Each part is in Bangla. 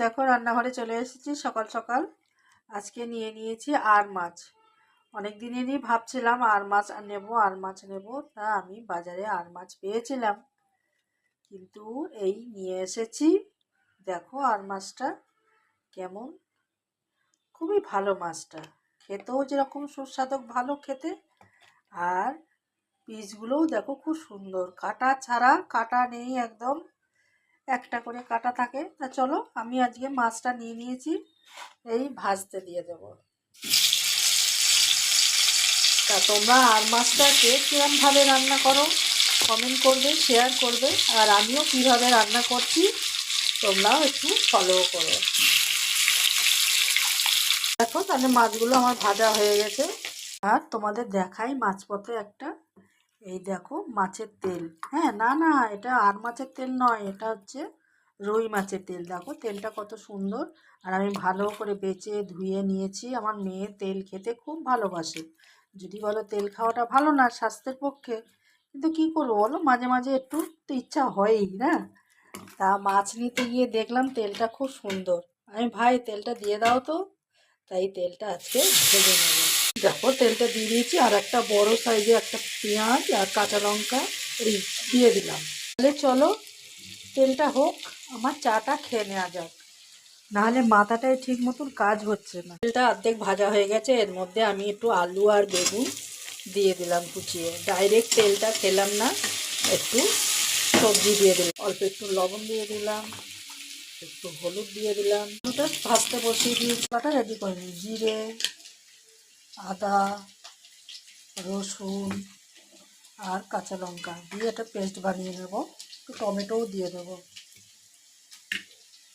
দেখো রান্নাঘরে চলে এসেছি সকাল সকাল। আজকে নিয়ে নিয়েছি আর মাছ। অনেক দিনেরই ভাবছিলাম আর মাছ নেব। তা আমি বাজারে আর মাছ পেয়েছিলাম, কিন্তু এই নিয়ে এসেছি। দেখো আর মাছটা কেমন, খুবই ভালো মাছটা, খেতেও যেরকম সুস্বাদু ভালো খেতে, আর পিসগুলোও দেখো খুব সুন্দর, কাটা ছাড়া, কাটা নেই একদম, একটা করে কাটা থাকে। তা চলো আমি আজকে মাছটা নিয়ে নিয়েছি, এই ভাজতে দিয়ে দেবো। তা তোমরা আর মাছটা কে কীরকমভাবে রান্না করো কমেন্ট করবে, শেয়ার করবে, আর আমিও কীভাবে রান্না করছি তোমরাও একটু ফলো করো। দেখো তাহলে মাছগুলো আমার ভাজা হয়ে গেছে। আর তোমাদের দেখাই মাছপথে একটা, এই দেখো মাছের তেল। হ্যাঁ, না না, এটা আর মাছের তেল নয়, এটা হচ্ছে রুই মাছের তেল। দেখো তেলটা কত সুন্দর, আর আমি ভালো করে বেছে ধুয়ে নিয়েছি। আমার মেয়ে তেল খেতে খুব ভালোবাসে। যদি বলো তেল খাওয়াটা ভালো না স্বাস্থ্যের পক্ষে, কিন্তু কি করবো বলো, মাঝে মাঝে একটু তো ইচ্ছা হয়ই না। তা মাছ নিতে গিয়ে দেখলাম তেলটা খুব সুন্দর। আমি ভাই তেলটা দিয়ে দাও তো, তাই তেলটা আজকে ভেজে নেব। দেখো তেলটা দিয়ে দিয়েছি, আর একটা বড় সাইজে একটা পেঁয়াজ আর কাঁচা লঙ্কা এই দিয়ে দিলাম। তাহলে চলো তেলটা হোক, আমার চাটা খেয়ে নেওয়া যাক, নাহলে মাথাটায় ঠিক মতন কাজ হচ্ছে না। তেলটা অর্ধেক ভাজা হয়ে গেছে, এর মধ্যে আমি একটু আলু আর বেগুন দিয়ে দিলাম কুচিয়ে। ডাইরেক্ট তেলটা খেলাম না, একটু সবজি দিয়ে দিলাম, অল্প একটু লবণ দিয়ে দিলাম, একটু হলুদ দিয়ে দিলাম। আলুটা ভাজতে বসিয়ে দিয়ে কাটা রেডি করে নিই। জিরে, আদা, রসুন আর কাঁচা লঙ্কা দিয়ে একটা পেস্ট বানিয়ে নেব। একটু টমেটোও দিয়ে দেবো।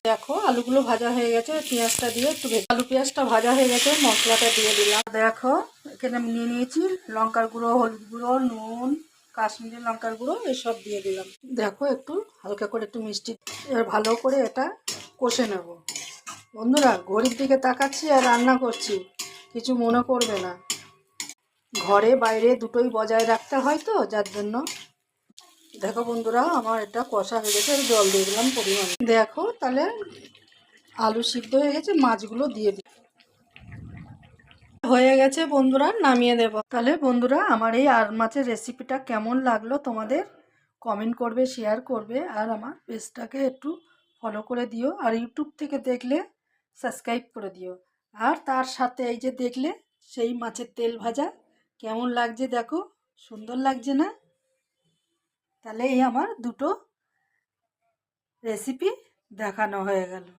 দেখো আলুগুলো ভাজা হয়ে গেছে, পেঁয়াজটা দিয়ে একটু আলু পেঁয়াজটা ভাজা হয়ে গেছে, মশলাটা দিয়ে দিলাম। দেখো এখানে নিয়ে নিয়েছি লঙ্কার গুঁড়ো, হলুদ গুঁড়ো, নুন, কাশ্মীরি লঙ্কার গুঁড়ো, এসব দিয়ে দিলাম। দেখো একটু হালকা করে একটু মিষ্টি, এবার ভালো করে এটা কষে নেব। বন্ধুরা ঘড়ির দিকে তাকাচ্ছি আর রান্না করছি, কিছু মনে করবে না, ঘরে বাইরে দুটোই বজায় রাখতে হয় তো, যার জন্য। দেখো বন্ধুরা আমার এটা কষা হয়ে গেছে, জল দিয়ে দিলাম পরিমাণ। দেখো তাহলে আলু সিদ্ধ হয়ে গেছে, মাছগুলো দিয়ে দিই। হয়ে গেছে বন্ধুরা, নামিয়ে দেব। তাহলে বন্ধুরা আমার এই আর মাছের রেসিপিটা কেমন লাগলো তোমাদের কমেন্ট করবে, শেয়ার করবে, আর আমার পেজটাকে একটু ফলো করে দিও, আর ইউটিউব থেকে দেখলে সাবস্ক্রাইব করে দিও। আর তার সাথে এই যে দেখলে সেই মাছের তেল ভাজা কেমন লাগছে, দেখো সুন্দর লাগছে না? তাহলে এই আমার দুটো রেসিপি দেখানো হয়ে গেল।